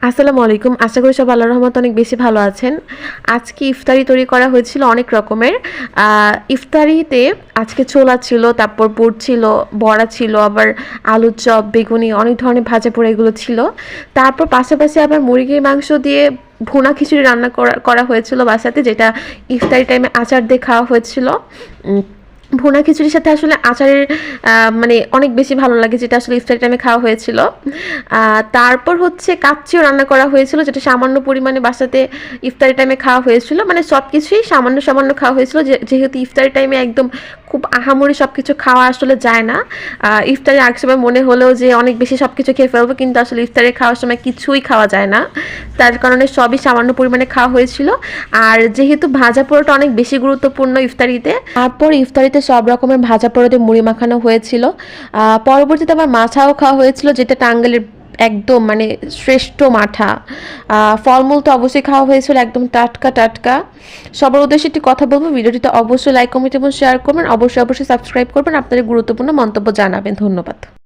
আসসালামু আলাইকুম। আশা করি সব আল্লাহর রহমতে অনেক বেশি ভালো আছেন। আজকে ইফতারি তৈরি করা হয়েছিল অনেক রকমের। ইফতারিতে আজকে ছোলা ছিল, তারপর বুট ছিল, বড়া ছিল, আবার আলুর চপ, বেগুনি, অনেক ধরনের ভাজা পোড়া এগুলো ছিল। তারপর পাশাপাশি আবার মুরগির মাংস দিয়ে ভুনা খিচুড়ি রান্না করা হয়েছিল বাসাতে, যেটা ইফতারি টাইমে আচার দিয়ে খাওয়া হয়েছিল। ভুনা খিচুড়ির সাথে আসলে আচারের মানে অনেক বেশি ভালো লাগে, যেটা আসলে ইফতারি টাইমে খাওয়া হয়েছিল। তারপর হচ্ছে কাচ্চিও রান্না করা হয়েছিল, যেটা সামান্য পরিমাণে বাসাতে ইফতারি টাইমে খাওয়া হয়েছিল। মানে সব কিছুই সামান্য সামান্য খাওয়া হয়েছিল, যেহেতু ইফতারি টাইমে একদম খুব আহামরি সব কিছু খাওয়া আসলে যায় না। ইফতারে এক সময় মনে হলেও যে অনেক বেশি সব কিছু খেয়ে ফেলবো, কিন্তু আসলে ইফতারে খাওয়ার সময় কিছুই খাওয়া যায় না। তার কারণে সবই সামান্য পরিমাণে খাওয়া হয়েছিল। আর যেহেতু ভাজা পোড়াটা অনেক বেশি গুরুত্বপূর্ণ ইফতারিতে, তারপর ইফতারিতে সব রকমের ভাজা পোড়াতে মুড়ি মাখানো হয়েছিল। পরবর্তীতে আবার মাঠাও খাওয়া হয়েছিল, যেটা টাঙ্গাইলের একদম মানে শ্রেষ্ঠ মাঠা। ফলমূল তো অবশ্যই খাওয়া হয়েছিল, একদম টাটকা টাটকা। সবার উদ্দেশ্যে একটি কথা বলবো, ভিডিওটিতে অবশ্যই লাইক, কমেন্ট এবং শেয়ার করবেন। অবশ্যই সাবস্ক্রাইব করবেন, আপনাদের গুরুত্বপূর্ণ মন্তব্য জানাবেন। ধন্যবাদ।